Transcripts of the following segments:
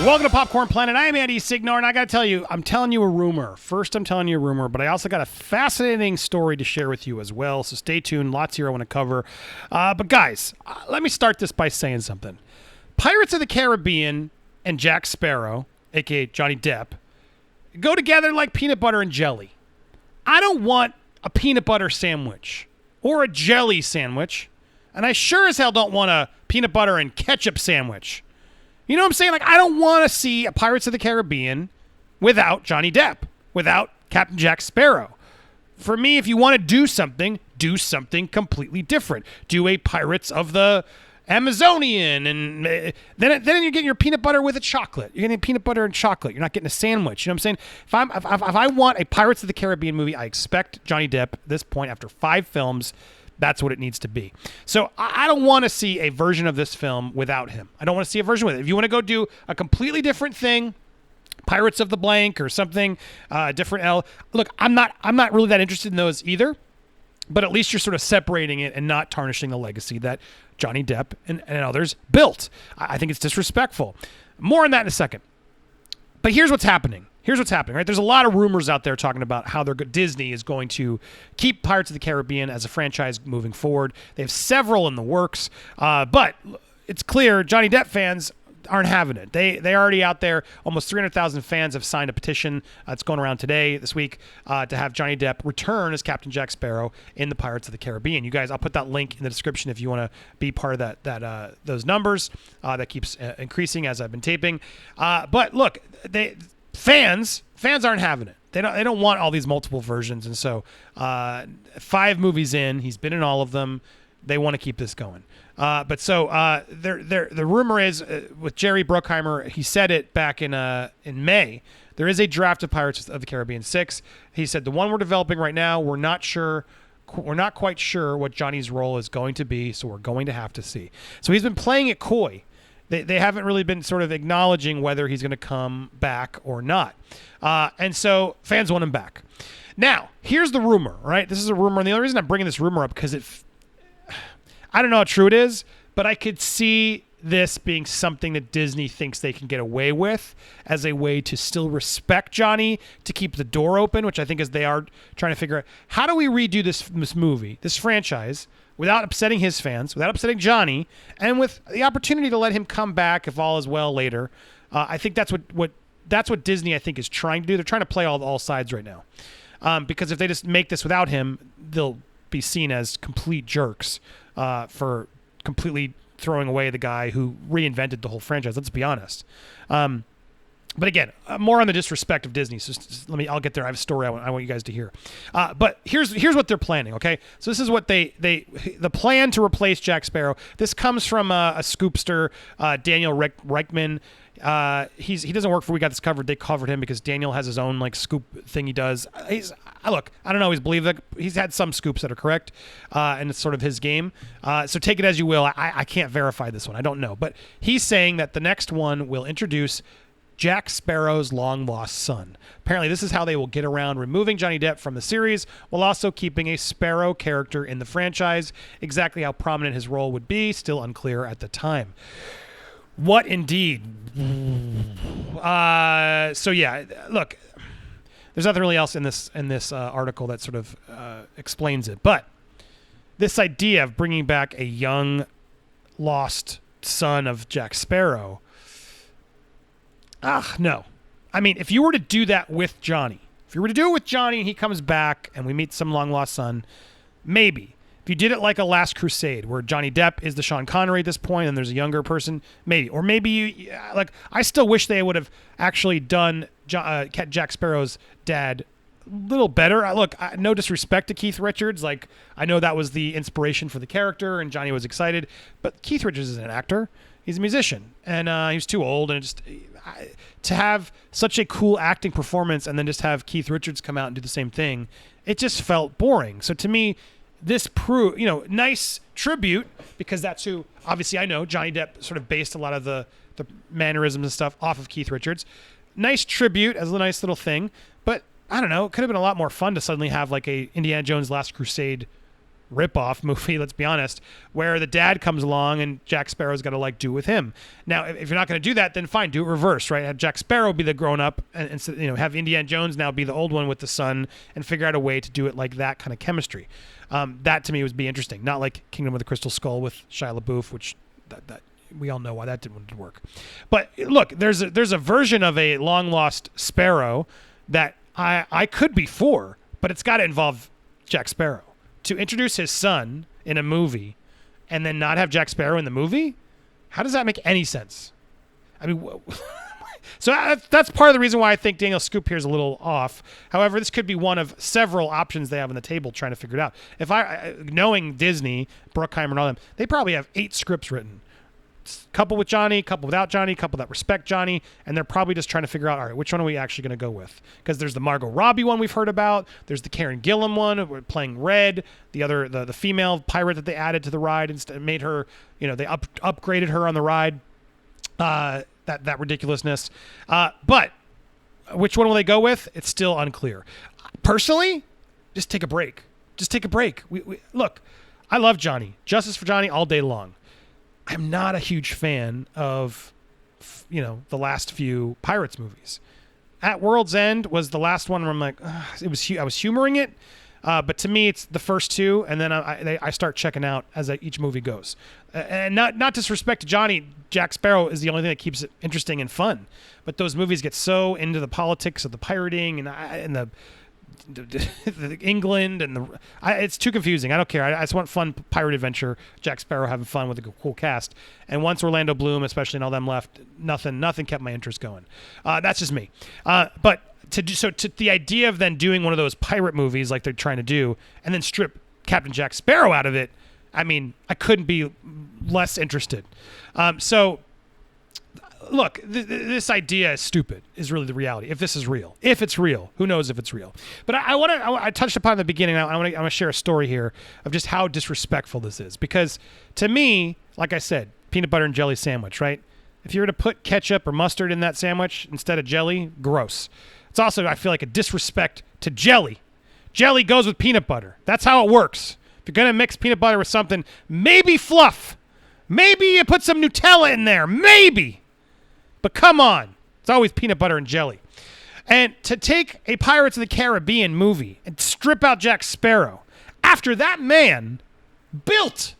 Welcome to Popcorn Planet. I am Andy Signor, and I got to tell you, I'm telling you a rumor. First, I'm telling you a rumor, but I also got a fascinating story to share with you as well, so stay tuned. Lots here I want to cover. But guys, let me start this by saying something. Pirates of the Caribbean and Jack Sparrow, a.k.a. Johnny Depp, go together like peanut butter and jelly. I don't want a peanut butter sandwich or a jelly sandwich, and I sure as hell don't want a peanut butter and ketchup sandwich. You know what I'm saying? Like, I don't want to see a Pirates of the Caribbean without Johnny Depp, without Captain Jack Sparrow. For me, if you want to do something completely different. Do a Pirates of the Amazonian, and then you're getting your peanut butter with a chocolate. You're getting peanut butter and chocolate. You're not getting a sandwich. You know what I'm saying? If I want a Pirates of the Caribbean movie, I expect Johnny Depp at this point, after 5 films, that's what it needs to be. So I don't want to see a version of this film without him. I don't want to see a version with it. If you want to go do a completely different thing, Pirates of the Blank or something, different L. Look, I'm not really that interested in those either, but at least you're sort of separating it and not tarnishing the legacy that Johnny Depp and others built. I think it's disrespectful. More on that in a second. But here's what's happening. Right? There's a lot of rumors out there talking about how Disney is going to keep Pirates of the Caribbean as a franchise moving forward. They have several in the works, but it's clear Johnny Depp fans aren't having it. They're already out there. Almost 300,000 fans have signed a petition. It's going around this week, to have Johnny Depp return as Captain Jack Sparrow in the Pirates of the Caribbean. You guys, I'll put that link in the description if you want to be part of those numbers. That keeps increasing as I've been taping. But look, fans aren't having it. They don't want all these multiple versions, and so 5 movies in, he's been in all of them. They want to keep this going. The rumor is with Jerry Bruckheimer, he said it back in May. There is a draft of Pirates of the Caribbean 6. He said the one we're developing right now, we're not quite sure what Johnny's role is going to be, so we're going to have to see. So he's been playing it coy. They haven't really been sort of acknowledging whether he's going to come back or not. And so fans want him back. Now, here's the rumor, right? This is a rumor, and the only reason I'm bringing this rumor up because I don't know how true it is, but I could see this being something that Disney thinks they can get away with as a way to still respect Johnny, to keep the door open, which I think is they are trying to figure out, how do we redo this movie, this franchise, without upsetting his fans, without upsetting Johnny, and with the opportunity to let him come back if all is well later. I think that's what Disney, I think, is trying to do. They're trying to play all sides right now. Because if they just make this without him, they'll be seen as complete jerks for completely throwing away the guy who reinvented the whole franchise. Let's be honest. But again, more on the disrespect of Disney. So I'll get there. I have a story I want you guys to hear. But here's what they're planning. Okay, so this is what the plan to replace Jack Sparrow. This comes from a scoopster, Daniel Reichman. He doesn't work for We Got This Covered. They covered him because Daniel has his own like scoop thing he does. I don't always believe that. He's had some scoops that are correct, and it's sort of his game. So take it as you will. I can't verify this one. I don't know. But he's saying that the next one will introduce Jack Sparrow's long-lost son. Apparently, this is how they will get around removing Johnny Depp from the series while also keeping a Sparrow character in the franchise. Exactly how prominent his role would be, still unclear at the time. What indeed? So yeah, look, there's nothing really else in this article that sort of explains it. But this idea of bringing back a young, lost son of Jack Sparrow, no. I mean, if you were to do that with Johnny, and he comes back and we meet some long lost son, maybe. If you did it like a Last Crusade, where Johnny Depp is the Sean Connery at this point and there's a younger person, maybe. Or maybe I still wish they would have actually done Jack Sparrow's dad a little better. Look, no disrespect to Keith Richards. Like, I know that was the inspiration for the character and Johnny was excited, but Keith Richards is an actor. He's a musician, and he was too old, and to have such a cool acting performance and then just have Keith Richards come out and do the same thing, it just felt boring. So to me, this nice tribute, because that's who, obviously I know, Johnny Depp sort of based a lot of the mannerisms and stuff off of Keith Richards. Nice tribute as a nice little thing, but I don't know, it could have been a lot more fun to suddenly have like a Indiana Jones Last Crusade rip-off movie, let's be honest, where the dad comes along and Jack Sparrow's got to like do with him. Now, if you're not going to do that, then fine, do it reverse, right? Have Jack Sparrow be the grown-up and have Indiana Jones now be the old one with the son and figure out a way to do it like that kind of chemistry. That to me would be interesting. Not like Kingdom of the Crystal Skull with Shia LaBeouf, which that we all know why that didn't work. But look, there's a version of a long-lost Sparrow that I could be for, but it's got to involve Jack Sparrow. To introduce his son in a movie and then not have Jack Sparrow in the movie, how does that make any sense? I mean, so that's part of the reason why I think Daniel Scoop here is a little off. However, this could be one of several options they have on the table trying to figure it out. If knowing Disney, Bruckheimer and all them, they probably have 8 scripts written. Couple with Johnny, couple without Johnny, couple that respect Johnny, and they're probably just trying to figure out, all right, which one are we actually going to go with? Because there's the Margot Robbie one we've heard about, there's the Karen Gillan one, playing Red, the other, the female pirate that they added to the ride and made her, they upgraded her on the ride, that ridiculousness. But which one will they go with? It's still unclear. Personally, just take a break. Just take a break. Look, I love Johnny. Justice for Johnny all day long. I'm not a huge fan of, the last few Pirates movies. At World's End was the last one where I'm like, I was humoring it, but to me it's the first 2, and then I start checking out as each movie goes. And not disrespect to Johnny, Jack Sparrow is the only thing that keeps it interesting and fun. But those movies get so into the politics of the pirating and the England and it's too confusing. I don't care. I just want fun pirate adventure. Jack Sparrow having fun with a cool cast. And once Orlando Bloom, especially, and all them left, nothing kept my interest going. That's just me. But to the idea of then doing one of those pirate movies like they're trying to do, and then strip Captain Jack Sparrow out of it, I mean, I couldn't be less interested. So. Look, this idea is stupid, is really the reality. If this is real. If it's real. Who knows if it's real. But I touched upon in the beginning, I want to share a story here of just how disrespectful this is. Because to me, like I said, peanut butter and jelly sandwich, right? If you were to put ketchup or mustard in that sandwich instead of jelly, gross. It's also, I feel like, a disrespect to jelly. Jelly goes with peanut butter. That's how it works. If you're going to mix peanut butter with something, maybe fluff. Maybe you put some Nutella in there. Maybe. But come on. It's always peanut butter and jelly. And to take a Pirates of the Caribbean movie and strip out Jack Sparrow after that man built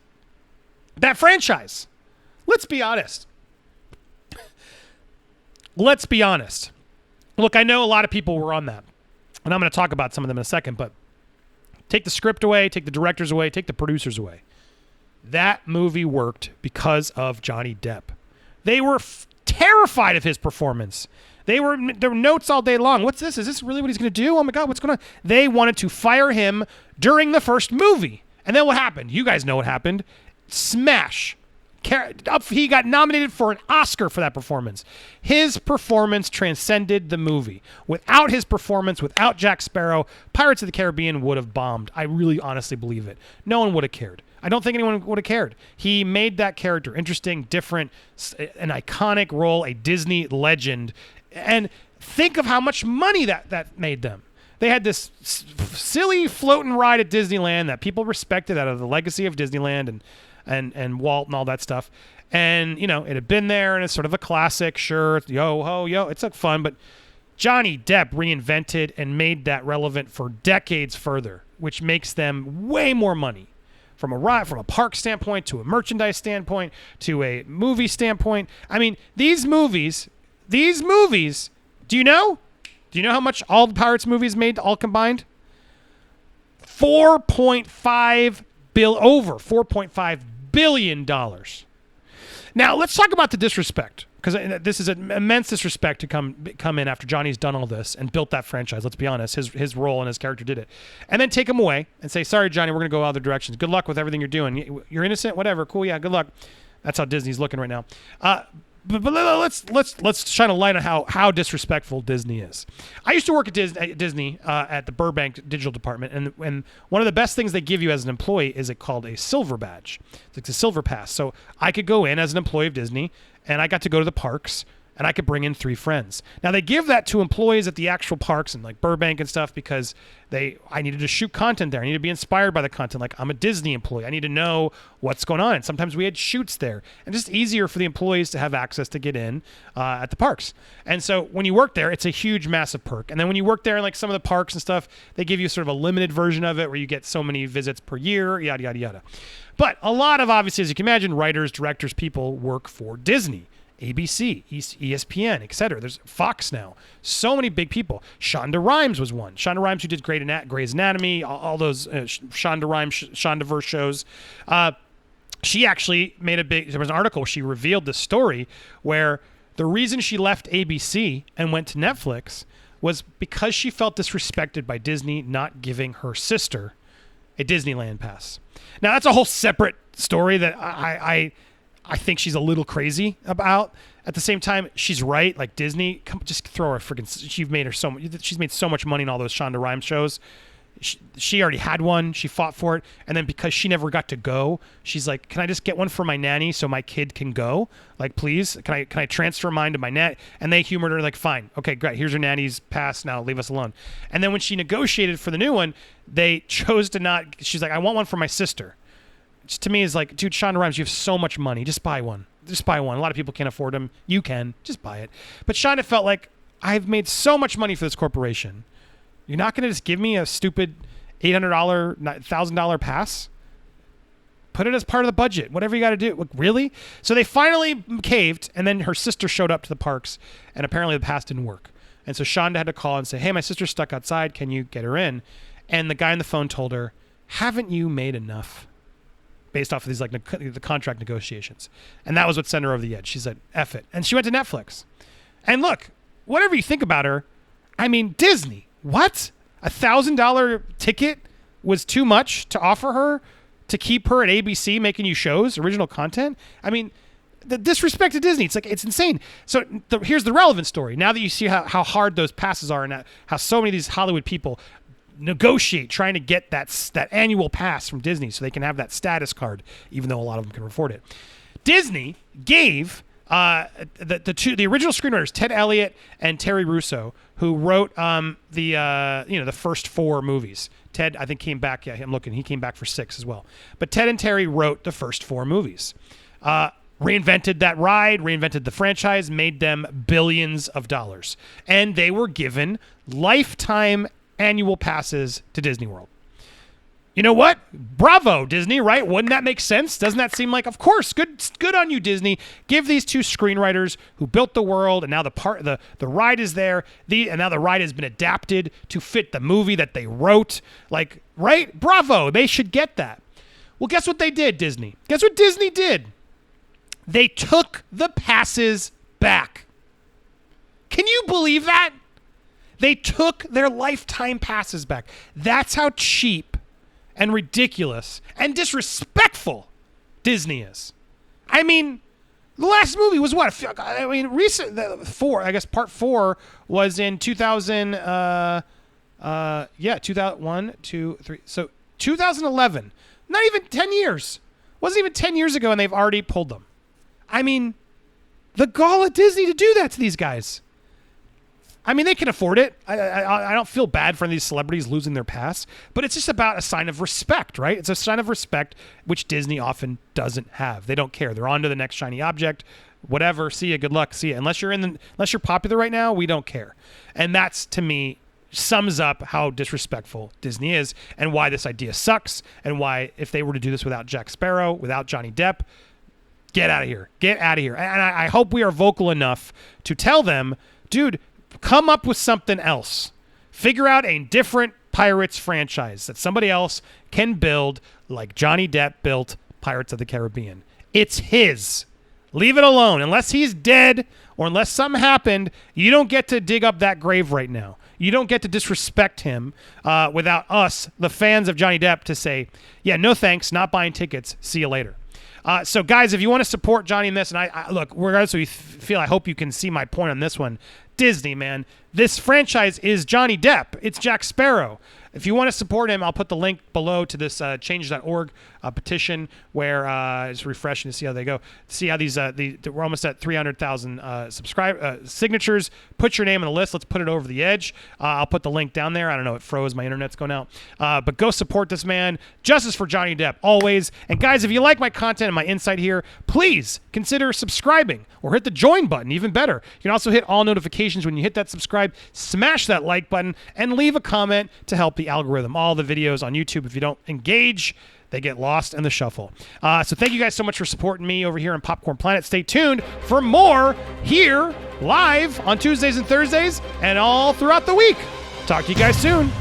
that franchise. Let's be honest. Let's be honest. Look, I know a lot of people were on that. And I'm going to talk about some of them in a second. But take the script away, take the directors away, take the producers away. That movie worked because of Johnny Depp. They were terrified of his performance. There were notes all day long. What's this? Is this really what he's going to do? Oh my God, what's going on? They wanted to fire him during the first movie. And then what happened? You guys know what happened. Smash. He got nominated for an Oscar for that performance. His performance transcended the movie. Without his performance, without Jack Sparrow, Pirates of the Caribbean would have bombed. I really honestly believe it. No one would have cared. I don't think anyone would have cared. He made that character interesting, different, an iconic role, a Disney legend. And think of how much money that made them. They had this silly floating ride at Disneyland that people respected out of the legacy of Disneyland and Walt and all that stuff. And, it had been there, and it's sort of a classic. Sure, yo, ho, yo. It's like fun, but Johnny Depp reinvented and made that relevant for decades further, which makes them way more money. From a park standpoint, to a merchandise standpoint, to a movie standpoint. I mean, these movies, do you know how much all the Pirates movies made all combined? $4.5 billion. Now, let's talk about the disrespect, because this is an immense disrespect to come in after Johnny's done all this and built that franchise. Let's be honest, his role and his character did it. And then take him away and say, sorry, Johnny, we're going to go other directions. Good luck with everything you're doing. You're innocent, whatever. Cool, yeah, good luck. That's how Disney's looking right now. But let's shine a light on how disrespectful Disney is. I used to work at Disney at the Burbank digital department, and one of the best things they give you as an employee is called a silver badge. It's like a silver pass. So I could go in as an employee of Disney, and I got to go to the parks and I could bring in 3 friends. Now they give that to employees at the actual parks and like Burbank and stuff because I needed to shoot content there. I needed to be inspired by the content. Like I'm a Disney employee. I need to know what's going on. And sometimes we had shoots there, and just easier for the employees to have access to get in at the parks. And so when you work there, it's a huge, massive perk. And then when you work there in like some of the parks and stuff, they give you sort of a limited version of it where you get so many visits per year, yada, yada, yada. But a lot of, obviously, as you can imagine, writers, directors, people work for Disney, ABC, ESPN, etc. There's Fox now. So many big people. Shonda Rhimes was one. Shonda Rhimes, who did Grey's Anatomy, all those Shonda Rhimes, Shondaverse shows. She actually made there was an article where she revealed this story where the reason she left ABC and went to Netflix was because she felt disrespected by Disney not giving her sister a Disneyland pass. Now, that's a whole separate story that I think she's a little crazy about. At the same time, she's right. Like Disney, just throw her freaking. She's made so much money in all those Shonda Rhimes shows. She already had one. She fought for it, and then because she never got to go, she's like, "Can I just get one for my nanny so my kid can go? Like, please, can I transfer mine to my nanny?" And they humored her like, "Fine, okay, great. Here's your nanny's pass. Now leave us alone." And then when she negotiated for the new one, they chose to not. She's like, "I want one for my sister." Which to me is like, dude, Shonda Rhimes, you have so much money. Just buy one. Just buy one. A lot of people can't afford them. You can. Just buy it. But Shonda felt like, I've made so much money for this corporation. You're not going to just give me a stupid $800, $1,000 pass? Put it as part of the budget. Whatever you got to do. Like, really? So they finally caved, and then her sister showed up to the parks, and apparently the pass didn't work. And so Shonda had to call and say, "Hey, my sister's stuck outside. Can you get her in?" And the guy on the phone told her, "Haven't you made enough?" Based off of these like the contract negotiations. And that was what sent her over the edge. She said, F it. And she went to Netflix. And look, whatever you think about her, I mean, Disney, what? $1,000 ticket was too much to offer her to keep her at ABC making you shows, original content? I mean, the disrespect to Disney, it's insane. So here's the relevant story. Now that you see how hard those passes are and how so many of these Hollywood people negotiate trying to get that annual pass from Disney so they can have that status card, even though a lot of them can afford it. Disney gave the original screenwriters, Ted Elliott and Terry Russo, who wrote the first 4 movies. Ted, I think, came back. Yeah, I'm looking. He came back for 6 as well. But Ted and Terry wrote the first 4 movies. Reinvented that ride, reinvented the franchise, made them billions of dollars. And they were given lifetime annual passes to Disney World. You know what? Bravo, Disney, right? Wouldn't that make sense? Doesn't that seem like, of course, good on you, Disney. Give these 2 screenwriters who built the world, and now the ride is there, and now the ride has been adapted to fit the movie that they wrote. Like, right? Bravo. They should get that. Well, guess what they did, Disney? Guess what Disney did? They took the passes back. Can you believe that? They took their lifetime passes back. That's how cheap and ridiculous and disrespectful Disney is. I mean, the last movie was what? I mean, part 4 was in 2000. 2001, 2, 3. So 2011. Not even 10 years. Wasn't even 10 years ago, and they've already pulled them. I mean, the gall of Disney to do that to these guys. I mean, they can afford it. I don't feel bad for these celebrities losing their pass, but it's just about a sign of respect, right? It's a sign of respect, which Disney often doesn't have. They don't care. They're on to the next shiny object, whatever. See ya, good luck, see ya. Unless you're popular right now, we don't care. And that's, to me, sums up how disrespectful Disney is and why this idea sucks and why, if they were to do this without Jack Sparrow, without Johnny Depp, get out of here. Get out of here. And I hope we are vocal enough to tell them, dude, come up with something else. Figure out a different Pirates franchise that somebody else can build like Johnny Depp built Pirates of the Caribbean. It's his. Leave it alone. Unless he's dead or unless something happened, you don't get to dig up that grave right now. You don't get to disrespect him without us, the fans of Johnny Depp, to say, yeah, no thanks, not buying tickets. See you later. So, guys, if you want to support Johnny in this, and I look, regardless of how you feel, I hope you can see my point on this one. Disney, man, this franchise is Johnny Depp. It's Jack Sparrow. If you want to support him, I'll put the link below to this change.org petition where it's refreshing to see how they go. See how these we're almost at 300,000 signatures. Put your name on the list. Let's put it over the edge. I'll put the link down there. I don't know. It froze. My internet's going out. But go support this man. Justice for Johnny Depp, always. And guys, if you like my content and my insight here, please consider subscribing or hit the join button. Even better. You can also hit all notifications when you hit that subscribe. Smash that like button and leave a comment to help the algorithm. All the videos on YouTube, if you don't engage, they get lost in the shuffle. So thank you guys so much for supporting me over here on Popcorn Planet. Stay tuned for more here live on Tuesdays and Thursdays and all throughout the week. Talk to you guys soon.